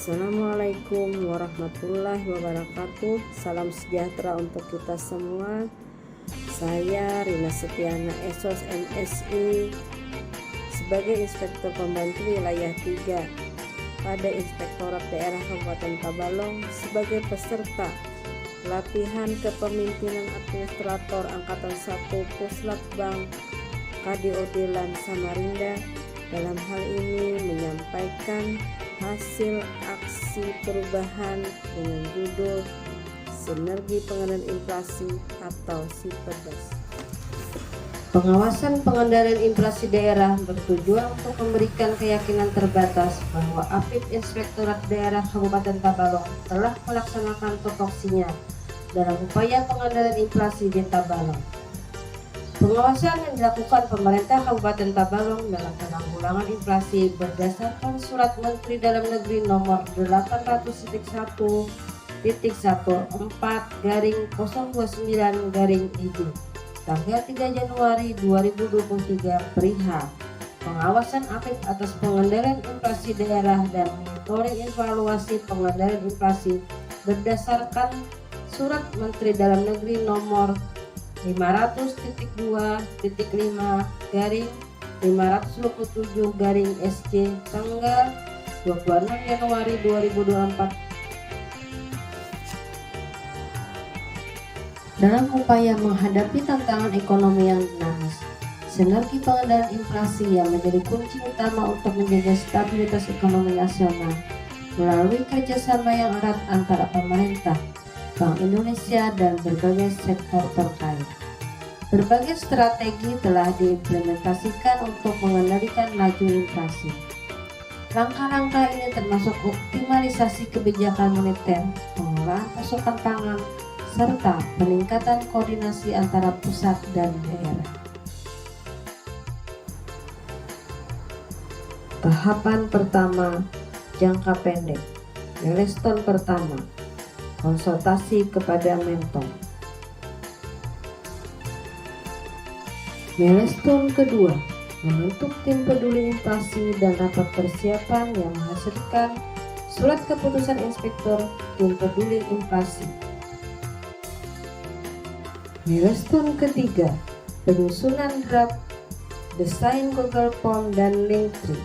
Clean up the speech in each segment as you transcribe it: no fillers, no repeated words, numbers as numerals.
Assalamualaikum warahmatullahi wabarakatuh. Salam sejahtera untuk kita semua. Saya Rina Setiana Esos MSI sebagai Inspektur Pembantu Wilayah 3 pada Inspektorat Daerah Kabupaten Tabalong sebagai peserta latihan kepemimpinan administrator Angkatan 1 Puslap Bank KDOD LAN Samarinda. Dalam hal ini menyampaikan hasil aksi perubahan dengan judul Sinergi Pengendalian Inflasi atau SIPEDAS. Pengawasan pengendalian inflasi daerah bertujuan untuk memberikan keyakinan terbatas bahwa APIP Inspektorat Daerah Kabupaten Tabalong telah melaksanakan tupoksinya dalam upaya pengendalian inflasi di Tabalong. Pengawasan yang dilakukan pemerintah Kabupaten Tabalong dalam penanggulangan inflasi berdasarkan Surat Menteri Dalam Negeri Nomor 800.14/029/IJ tanggal 3 Januari 2023 perihal pengawasan APIP atas pengendalian inflasi daerah dan monitoring evaluasi pengendalian inflasi berdasarkan Surat Menteri Dalam Negeri Nomor 500.2/527/SC tanggal 26 Januari 2024 dalam upaya menghadapi tantangan ekonomi yang dinamis. Sinergi pengendalian inflasi yang menjadi kunci utama untuk menjaga stabilitas ekonomi nasional melalui kerjasama yang erat antara pemerintah, Bank Indonesia, dan berbagai sektor terkait. Berbagai strategi telah diimplementasikan untuk mengendalikan laju inflasi. Langkah-langkah ini termasuk optimalisasi kebijakan moneter, pengolahan pasokan pangan, serta peningkatan koordinasi antara pusat dan daerah. Tahapan pertama, jangka pendek. Milestone pertama, konsultasi kepada mentor. Milestone kedua, membentuk tim peduli inflasi dan rapat persiapan yang menghasilkan surat keputusan inspektur tim peduli inflasi. Milestone ketiga, penyusunan draft desain Google Form dan Linktree.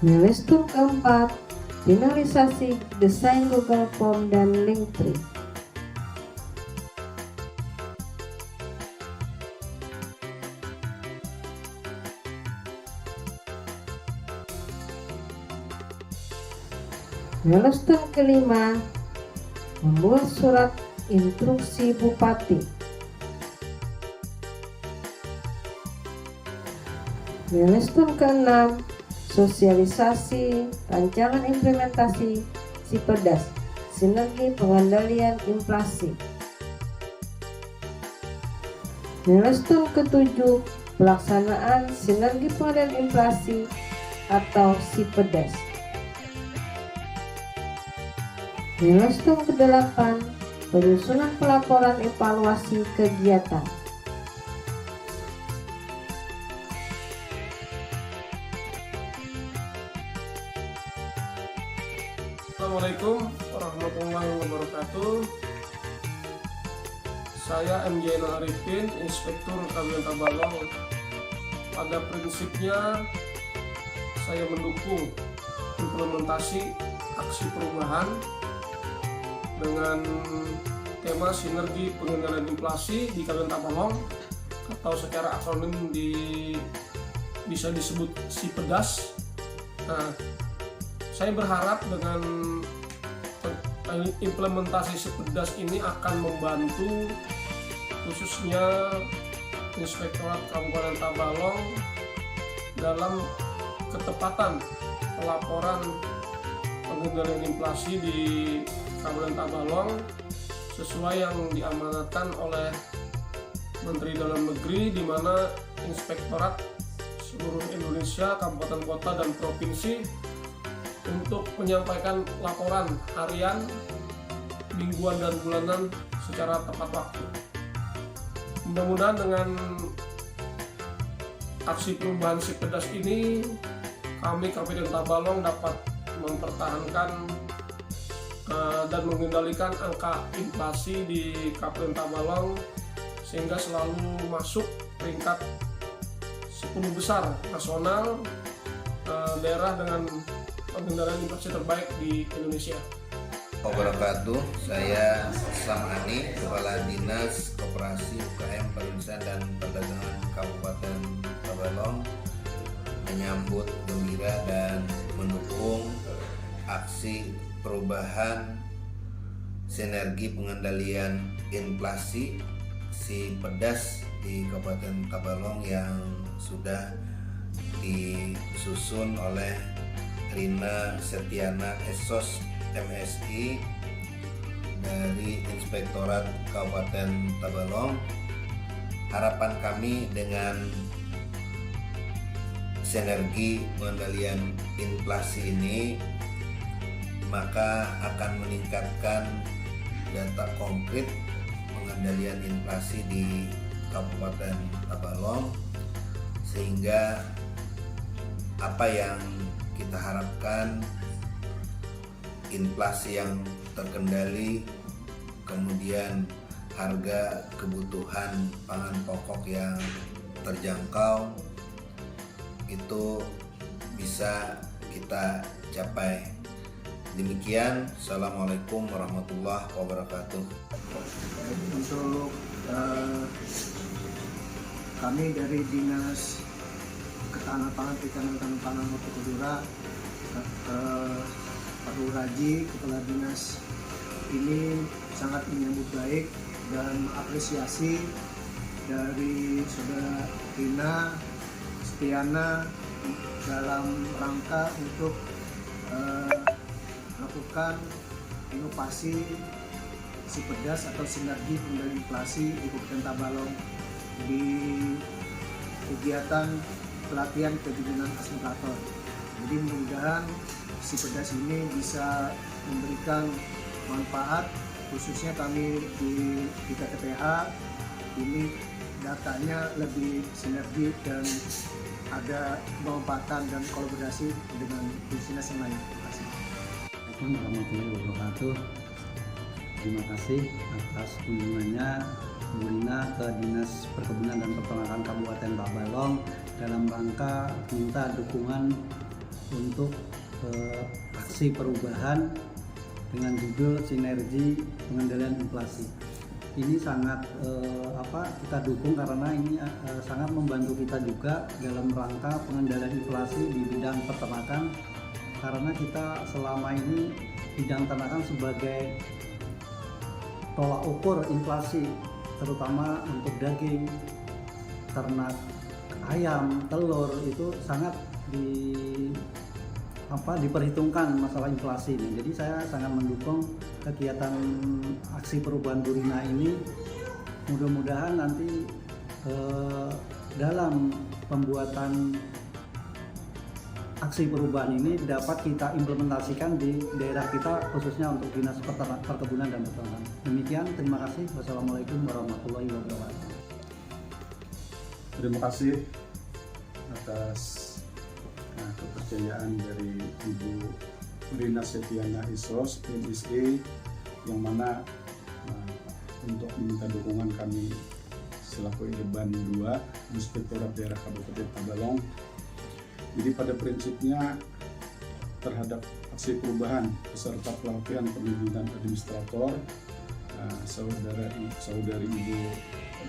Milestone keempat, finalisasi desain Google Form dan Linktree. Milestone kelima, membuat surat instruksi Bupati. Milestone keenam, sosialisasi rancangan implementasi SIPEDAS, Sinergi Pengendalian Inflasi. Milestone ketujuh, pelaksanaan Sinergi Pengendalian Inflasi atau SIPEDAS. Milestone ke-8, penyusunan pelaporan evaluasi kegiatan. Assalamualaikum warahmatullahi wabarakatuh. Saya M. Jainal Arifin, Inspektur Kabupaten Tabalong. Pada prinsipnya saya mendukung implementasi aksi perubahan dengan tema sinergi pengendalian inflasi di Kabupaten Tabalong atau secara akronim bisa disebut SIPEDAS. Nah, saya berharap dengan implementasi SIPEDAS ini akan membantu khususnya Inspektorat Kabupaten Tabalong dalam ketepatan pelaporan pengendalian inflasi di Kabupaten Tabalong sesuai yang diamanatkan oleh Menteri Dalam Negeri, di mana Inspektorat seluruh Indonesia, kabupaten kota dan provinsi untuk menyampaikan laporan harian, mingguan dan bulanan secara tepat waktu. Mudah-mudahan dengan aksi perubahan si pedas ini, kami Kabupaten Tabalong dapat mempertahankan dan mengendalikan angka inflasi di Kabupaten Tabalong sehingga selalu masuk peringkat 10 besar nasional daerah dengan pengendalian inflasi terbaik di Indonesia. Wabarakatuh. Saya Samani, Kepala Dinas Koperasi UKM Perindustrian dan Perdagangan Kabupaten Tabalong, menyambut gembira dan mendukung aksi perubahan sinergi pengendalian inflasi si pedas di Kabupaten Tabalong yang sudah disusun oleh Rina Setiana Esos MSI dari Inspektorat Kabupaten Tabalong. Harapan kami dengan sinergi pengendalian inflasi ini maka akan meningkatkan data konkret pengendalian inflasi di Kabupaten Tabalong, sehingga apa yang kita harapkan, inflasi yang terkendali, kemudian harga kebutuhan pangan pokok yang terjangkau, itu bisa kita capai. Demikian, Assalamualaikum warahmatullahi wabarakatuh. Untuk kami dari Dinas Ketahanan Pangan, Perikanan dan Pangan Hortikultura, Pak Raji, Kepala Dinas ini sangat menyambut baik dan apresiasi dari Saudara Rina Setiana dalam rangka untuk melakukan inovasi si pedas atau sinergi pengendalian inflasi di Kabupaten Tabalong di kegiatan pelatihan kepemimpinan fasilitator. Jadi mudah-mudahan si pedas ini bisa memberikan manfaat, khususnya kami di KTPH ini datanya lebih sinergi dan ada pemanfaatan dan kolaborasi dengan bisnis yang lain. Terima kasih. Assalamualaikum warahmatullahi wabarakatuh. Terima kasih atas kunjungannya Bu Rina ke Dinas Perkebunan dan Peternakan Kabupaten Tabalong dalam rangka minta dukungan untuk aksi perubahan dengan judul Sinergi Pengendalian Inflasi. Ini sangat kita dukung karena ini sangat membantu kita juga dalam rangka pengendalian inflasi di bidang peternakan, karena kita selama ini bidang ternakan sebagai tolak ukur inflasi, terutama untuk daging, ternak ayam, telur, itu sangat diperhitungkan masalah inflasi ini. Jadi saya sangat mendukung kegiatan aksi perubahan Bu Rina ini. Mudah-mudahan nanti dalam pembuatan aksi perubahan ini dapat kita implementasikan di daerah kita, khususnya untuk Dinas Perkebunan dan Peternakan. Demikian, terima kasih. Wassalamualaikum warahmatullahi wabarakatuh. Terima kasih atas kepercayaan dari Ibu Rina Setiana Esos MSI, yang mana untuk meminta dukungan kami selaku Irban 2 Inspektorat Daerah Kabupaten Tabalong. Jadi pada prinsipnya terhadap aksi perubahan peserta pelatihan pemimpinan administrator saudari Ibu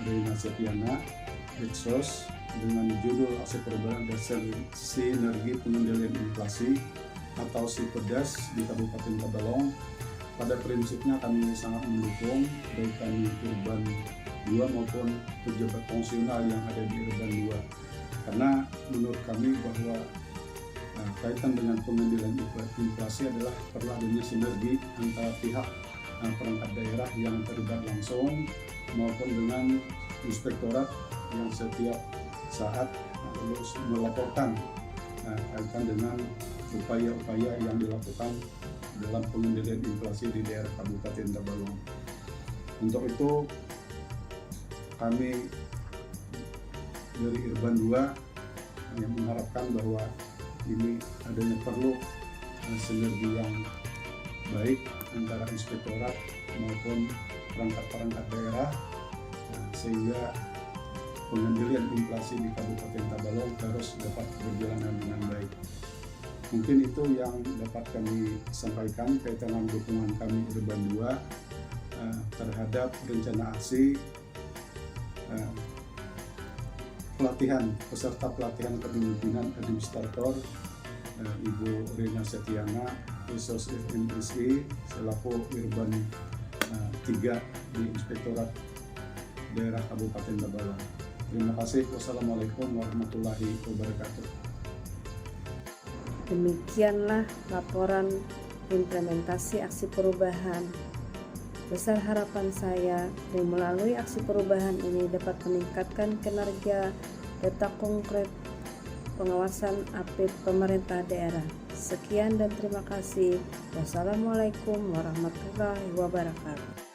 Rina Setiana Esos dengan judul aksi perubahan dasar sinergi pengendalian inflasi atau si pedas di Kabupaten Tabalong. Pada prinsipnya kami sangat mendukung, baik kami Irban 2 maupun pejabat fungsional yang ada di Irban 2, karena menurut kami bahwa kaitan dengan pengendalian inflasi adalah perlu adanya sinergi antara pihak perangkat daerah yang terlibat langsung maupun dengan inspektorat yang setiap saat harus melaporkan kaitan dengan upaya-upaya yang dilakukan dalam pengendalian inflasi di daerah Kabupaten Tabalong. Untuk itu kami dari Irban 2 hanya mengharapkan bahwa ini adanya perlu sinergi yang baik antara inspektorat maupun perangkat-perangkat daerah sehingga pengendalian inflasi di Kabupaten Tabalong harus dapat berjalan dengan baik. Mungkin itu yang dapat kami sampaikan kaitan dengan dukungan kami Urban 2 terhadap rencana aksi pelatihan peserta pelatihan kepemimpinan administrator Ibu Rina Setiana, Resos FMSI selaku Urban 3 di Inspektorat Daerah Kabupaten Tabalong. Terima kasih. Wassalamualaikum warahmatullahi wabarakatuh. Demikianlah laporan implementasi aksi perubahan. Besar harapan saya melalui aksi perubahan ini dapat meningkatkan kinerja data konkret pengawasan APIP pemerintah daerah. Sekian dan terima kasih. Wassalamualaikum warahmatullahi wabarakatuh.